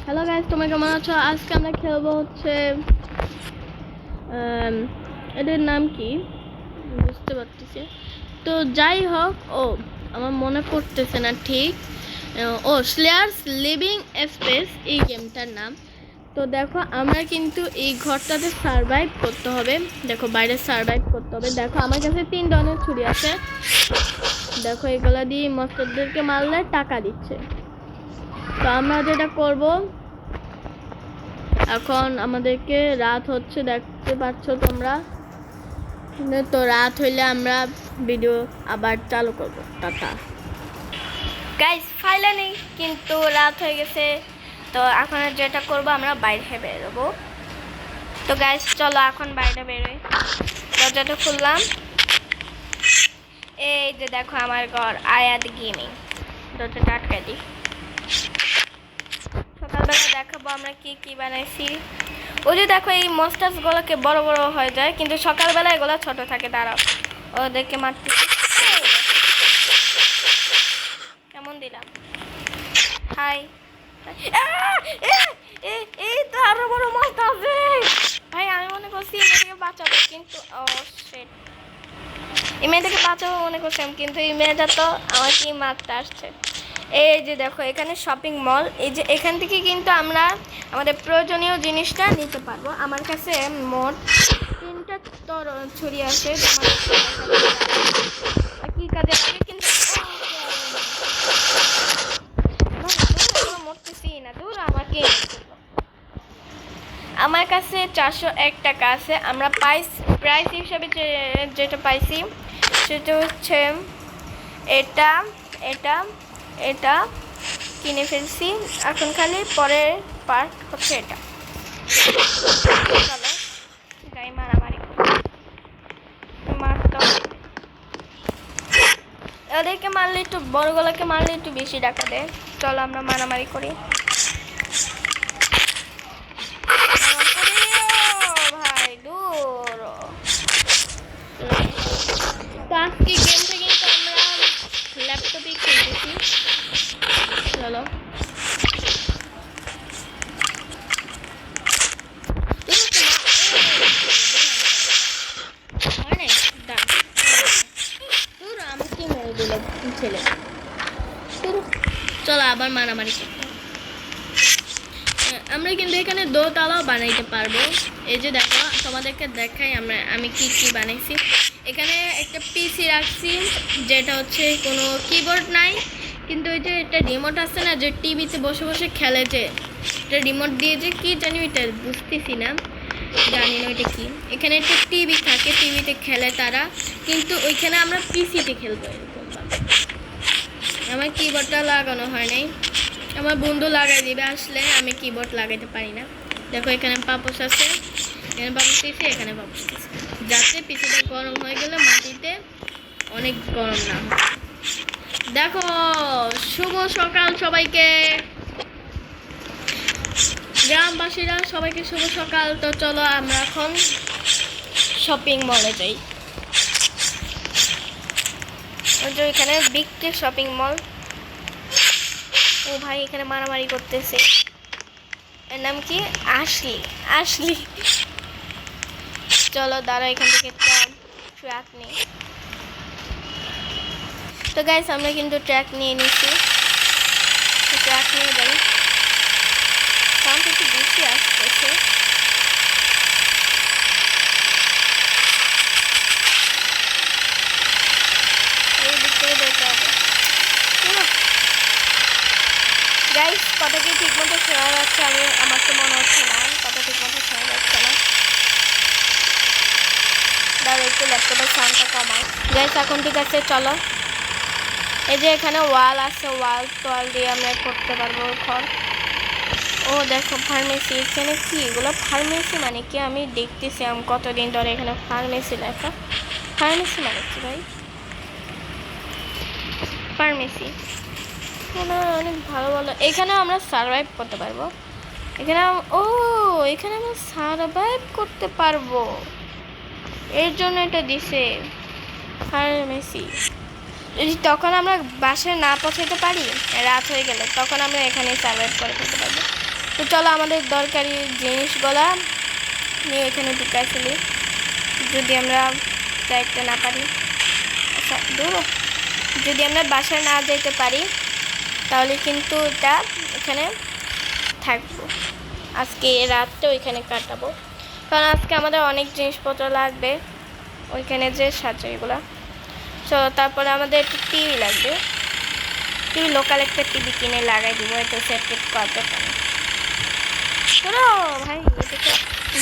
Hello guys, তোমরা কেমন আছো? আজকে আমরা খেলবো হচ্ছে এটার নাম কি বুঝতে পারতেছি। তো যাই হোক, আমার মনে পড়তেছে না ঠিক। স্লেয়ার্স লিভিং স্পেস এই গেমটার নাম। তো দেখো, আমরা কিন্তু এই ঘরটাতে সারভাইভ করতে হবে। দেখো, বাইরে সারভাইভ করতে হবে। দেখো, আমার কাছে 3 ধরনের ছুরি আছে। দেখো, এগুলা দিয়ে মস্টারদেরকে মারলে টাকা দিচ্ছে। তো আমরা যেটা করব, এখন আমাদেরকে রাত হচ্ছে, দেখতে পাচ্ছ তোমরা। তো রাত হইলে আমরা ভিডিও আবার চালু করব। টাটা গাইস, ফাইনালি কিন্তু রাত হয়ে গেছে। তো এখন যেটা করব, আমরা বাইরে বেরোবো। তো গাইস চলো এখন বাইরে বেরোই। দরজাটা খুললাম। এই যে দেখো আমার ঘর, আয়াত গেমিং। দরজাটা আটকাই দিই। সকালবেলা দেখাবো আমরা কি কি বানাইছি। ওই যে দেখো, এই মস্টার্সগুলোকে বড় বড় হয়ে যায়, কিন্তু সকালবেলা এগুলো ছোট থাকে। দাঁড়াও, ওদেরকে মারতেছি। কেমন দিলাম? হাই। এই তো আরো বড় মস্টার্স ভাই। আমি মনে করছি এই মেয়েটাকে বাঁচাবো, কিন্তু এই মেয়েটাকে বাঁচাবো মনে করছিলাম, কিন্তু এই মেয়েটা তো আমাকেই মারতে আসছে। এই যে দেখো, এখানে শপিং মল। এই যে এখান থেকে কিন্তু আমরা আমাদের প্রয়োজনীয় জিনিসটা নিতে পারবো। আমার কাছে মোট 3টা ছুরি আছে, কি কাজে লাগে কিন্তু মরতেছি না। দূর আমাকে, আমার কাছে 401 টাকা আছে। আমরা প্রাইস হিসাবে যেটা পাইছি সেটা হচ্ছে এটা এটা এটা কিনে ফেলছি। এখন খালি পরের পার্ট হচ্ছে এটা। চলো গাই মারামারি মারতে হবে। ওদেরকে মারলে একটু, বড়গুলোকে মারলে একটু বেশি টাকা দেয়। চলো আমরা মারামারি করি। ভাই দূর। তো আজকে গেমটা কিন্তু আমরা ল্যাপটপে খেলতেছি। চলো আমাকে মেরে দিল ছেলে। চলো আবার মারামারি করতে। আমরা কিন্তু এখানে দোতলাও বানাইতে পারবো। এই যে দেখো, তোমাদেরকে দেখাই আমি কি কি বানাইছি। এখানে একটা পিসি রাখছি, যেটা হচ্ছে কোনো কিবোর্ড নাই, কিন্তু ওই যে একটা রিমোট আছে না, যে টিভিতে বসে বসে খেলে, যে এটা রিমোট দিয়ে যে কি জানি, ওইটা বুঝতেছি না, জানি না ওইটা কি। এখানে একটা টিভি থাকে, টিভিতে খেলে তারা, কিন্তু ওইখানে আমরা পিসিতে খেলবো। এরকম আমার কিবোর্ডটা লাগানো হয় নাই, আমার বন্ধু লাগাই দিবে আসলে। আমি কিবোর্ড লাগাইতে পারি না। দেখো, এখানে পাপোশ আছে, এখানে পাপোশ দিয়েছি, এখানে পাপোশ দিয়েছি, যাতে পিসিটা গরম হয়ে গেলে মাটিতে অনেক গরম না হয়। দেখো, শুভ সকাল সবাইকে, গ্রামবাসীরা সবাইকে শুভ সকাল। তো চলো আমরা এখন শপিং মলে যাই। ওই যে এখানে বিগ শপিং মল। ও ভাই, এখানে মারামারি করতেছে। এর নাম কি? আসলি। চলো দাঁড়া, এখান থেকে একটা ট্র্যাক নিই। তো গাইস, আমরা কিন্তু ট্র্যাক নিয়ে নিচ্ছি। ট্র্যাক নিয়ে যাই। সাউন্ড একটু বেশি আসতেছে। এই দিক থেকে যেতে হবে। গাইস, কথা কি ঠিক মতো শোনা যাচ্ছে? আমার তো মনে হচ্ছে না কথা ঠিক মতো শোনা যাচ্ছে না। দাঁড়া, একটু ল্যাপটপের সাউন্ডটা কমাই। গাইস, এখন ঠিক আছে, চলো। এই যে এখানে ওয়াল আছে, ওয়াল দিয়ে আমরা করতে পারবো ঘর। ও দেখো, ফার্মেসি। এখানে কি এগুলো? ফার্মেসি মানে কি? আমি দেখতেছি আমি কতদিন ধরে এখানে ফার্মেসি লেখা। ফার্মেসি মানে কি ভাই? ফার্মেসি অনেক ভালো ভালো। এখানে আমরা সার্ভাইভ করতে পারবো। এখানে এখানে আমরা সার্ভাইভ করতে পারবো, এর জন্য এটা দিছে ফার্মেসি। যদি তখন আমরা বাসায় না পৌঁছাতে পারি, রাত হয়ে গেলে, তখন আমরা এখানেই সার্ভাইভ করে ফেলতে পারবো। তো চলো আমাদের দরকারি জিনিসগুলা নিয়ে এখানে ঢুকাই ফেলি, যদি আমরা যাইতে না পারি। আচ্ছা দূর, যদি আমরা বাসায় না যেতে পারি তাহলে কিন্তু এটা এখানে থাকবো, আজকে রাতটা ওইখানে কাটাবো, কারণ আজকে আমাদের অনেক জিনিসপত্র লাগবে ওইখানে যে সাজাইগুলো। তো তারপরে আমাদের একটা টিভি লাগবে, টিভি লোকাল একটা টিভি কিনে লাগাই দিব, এটা সেপারেট করতে পারি। চলো ভাই এদিকে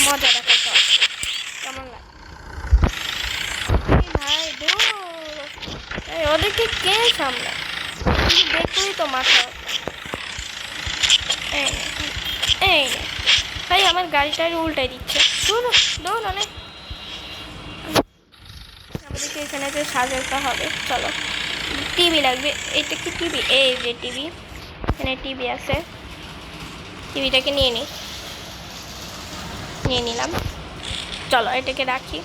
মজা দেখা সব কেমন লাগে ভাই। দূর ওদেরকে কে সামলায়, দেখলেই তো মাথা। এই ভাই আমার গাড়িটার উল্টাই দিচ্ছে, দূর দূর অনেক। আমাদেরকে এখানে যে সাজাতে হবে, চলো টিভি লাগবে। এটা কি টিভি? এই যে টিভি, এখানে টিভি আছে, টিভিটাকে নিয়ে নিলাম। চলো এটাকে রাখি।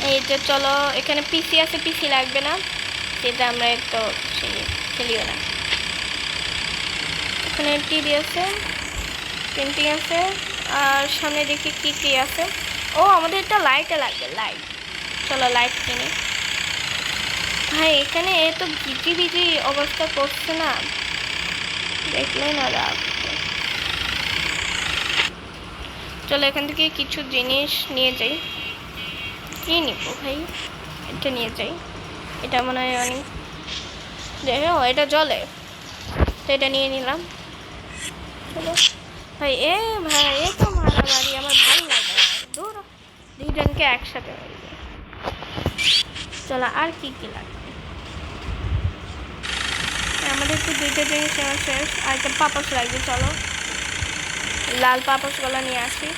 এই যে চলো এখানে পিসি আছে, পিসি লাগবে না, সেটা আমরা একটু খেলিও না। এখানে টিভি আছে, পেন্টিং আছে, আর সামনে দেখি কি কি আছে। ও আমাদের একটা লাইটে লাগবে, লাইট। চলো লাইট কিনি। ভাই এখানে এত ভিজি অবস্থা করছে না, দেখলে না রাখ। চলো এখান থেকে কিছু জিনিস নিয়ে যাই। কি নিব ভাই? এটা নিয়ে যাই, এটা মনে হয় অনেক এটা জলে, তো এটা নিয়ে নিলাম। চলো ভাই ভাই এ তো মারামারি আমার ভালো লাগে না, দূর দুইজনকে একসাথে। চলো আর কি কি লাগবে? আমাদের তো দুইটা জিনিস শেষ, আর একটা পাপোশ লাগবে। চলো লাল পাপোশগুলো নিয়ে আসি।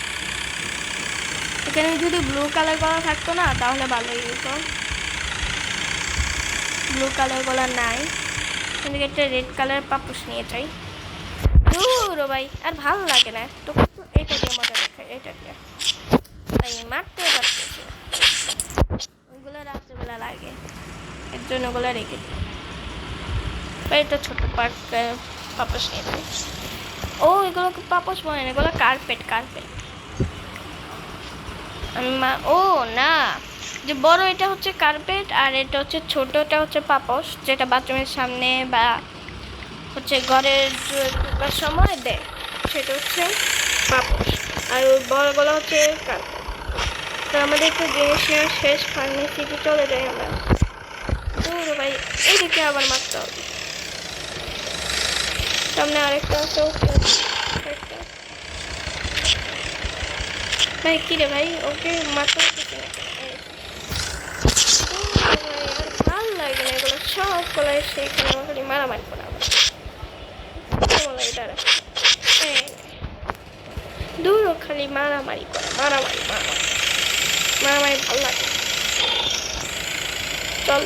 এখানে যদি ব্লু কালার করা থাকতো না তাহলে ভালোই হতো, ব্লু কালার গুলো নাই, কিন্তু একটা রেড কালার পাপোশ নিয়ে যাই। দূর ভাই আর ভালো লাগে না, তো এটা দিয়ে মজা দেখায়, এটা দিয়ে তাই মারতে পারতেছি। ওইগুলো রাত্রেবেলা লাগে, এর জন্য ওগুলো রেখে দিই। এটা ছোট পাপোশ নিয়ে যাই। ও এগুলো পাপোশ বলে না, এগুলো কার্পেট। ও না, যে বড় এটা হচ্ছে কার্পেট, আর এটা হচ্ছে ছোটটা হচ্ছে পাপোশ, যেটা বাথরুমের সামনে বা হচ্ছে ঘরের ঢোকার সময় দেয়, সেটা হচ্ছে পাপোশ। আর ওই বড়গুলো হচ্ছে কার্পেট। তো আমাদের একটু জিনিস নেওয়া শেষ, ফার্মেসিতে চলে যাই আমরা। দূর ভাই এইদিকে আবার মারতে হবে, সামনে আরেকটা আছে। ভাই কিরে ভাই ওকে মারতে হচ্ছে না, ভাল লাগে না এগুলো সবগুলো এসে এখানে খালি মারামারি করা। দূর খালি মারামারি করে, মারামারি ভাল লাগে। চল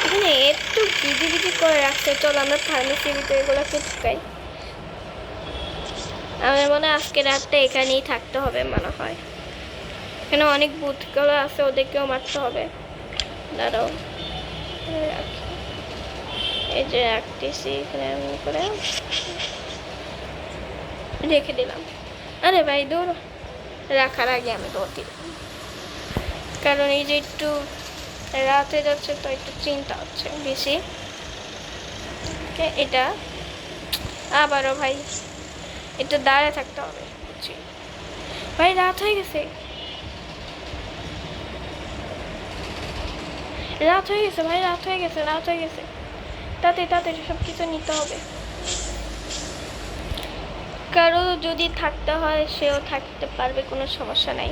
এখানে একটু বিজি করে রাখছে, চল আমরা ফার্মেসির ভিতরে এগুলোকে ঢুকাই। আমার মনে হয় আজকে রাতটা এখানেই থাকতে হবে মনে হয়, এখানে অনেক বুথগুলো আছে, ওদেরকেও মারতে হবে। দাঁড়াও এই যে রাখতেছি এখানে করে রেখে দিলাম। আরে ভাই দূর, রাখার আগে আমি দৌড় দিলাম, কারণ এই যে একটু রাতে যাচ্ছে তো একটু চিন্তা হচ্ছে বেশি। এটা আবারও ভাই এটা দাঁড়িয়ে থাকতে হবে, বুঝছি ভাই রাত হয়ে গেছে, ভাই রাত হয়ে গেছে। তাড়াতাড়ি সব কিছু নিতে হবে, কারো যদি থাকতে হয় সেও থাকতে পারবে, কোনো সমস্যা নাই।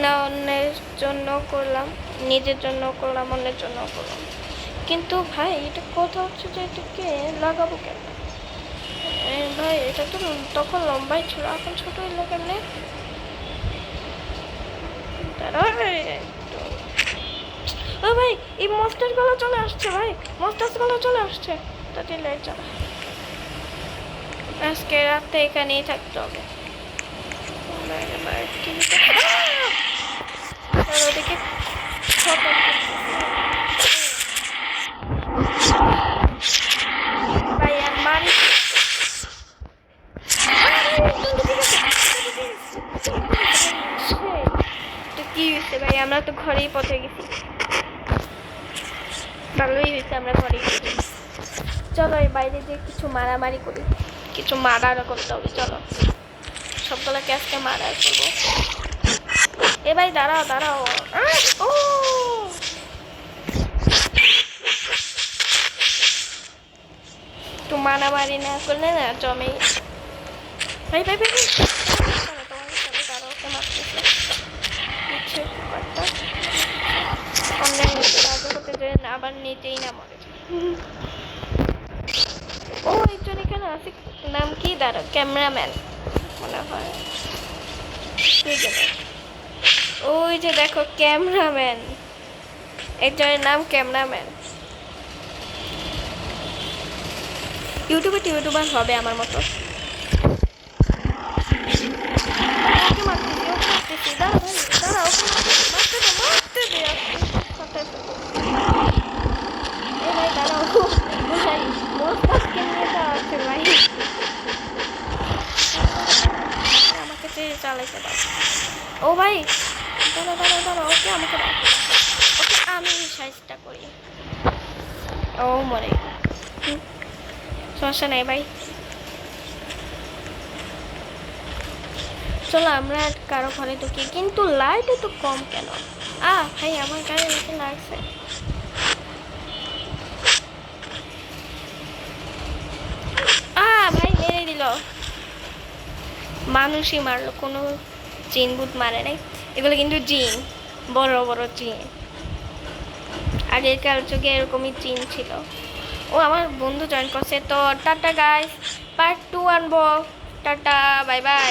না অন্যের জন্য করলাম, নিজের জন্য করলাম, অন্যের জন্য করলাম, কিন্তু ভাই এটা কথা হচ্ছে যে এটাকে লাগাবো কেন? ভাই এটা তো তখন লম্বাই ছিল, এখন ছোট হইলো কেমনে? ও ভাই এই মস্টারগুলো চলে আসছে, তাতে লাইট জ্বালা। আজকে রাতে এখানেই থাকতে হবে। ওদিকে হয়েছে ভাই, আমরা তো ঘরেই পৌঁছে গেছি। ভালোই হয়েছে আমরা ঘরেই গেছি। চলো এই বাইরে দিয়ে কিছু মারামারি করি, কিছু মারারও করতে হবে। চলো সবগুলোকে আজকে মারার করবো। এ ভাই দাঁড়াও দাঁড়াও। ও তো মারামারি না করলে না জমে। ভাই ভাই ভাই দাঁড়াও, ওকে মারতেছে অনলাইনে সাহায্য করতে যে আবার নিচেই না মরে। ও একজন এখানে আছে, নাম কি দাঁড়াও, ক্যামেরাম্যান মনে হয়। ওই যে দেখো ক্যামেরাম্যান, একজনের নাম ক্যামেরাম্যান। ইউটিউবার হবে আমার মতো। চালাইতে দাও। ও ভাই দাঁড়াও দাঁড়াও দাঁড়াও, ওকে আমাকে দাও, ওকে আমি সাইজটা করি। ও মরে সমস্যা নাই ভাই। চলো আমরা কারো ঘরে ঢুকি, কিন্তু লাইট এত কম কেন? ভাই আমার গায়ে এসে লাগছে। ভাই মেরে দিল, মানুষই মারলো, কোনো জিন ভূত মারে নাই। এগুলো কিন্তু জিন, বড় বড় জিন। আগেকার যুগে এরকমই জিন ছিল। ও আমার বন্ধু জয়েন করছে। তো টাটা গাইস, পার্ট 2 আনবো। Tata bye bye.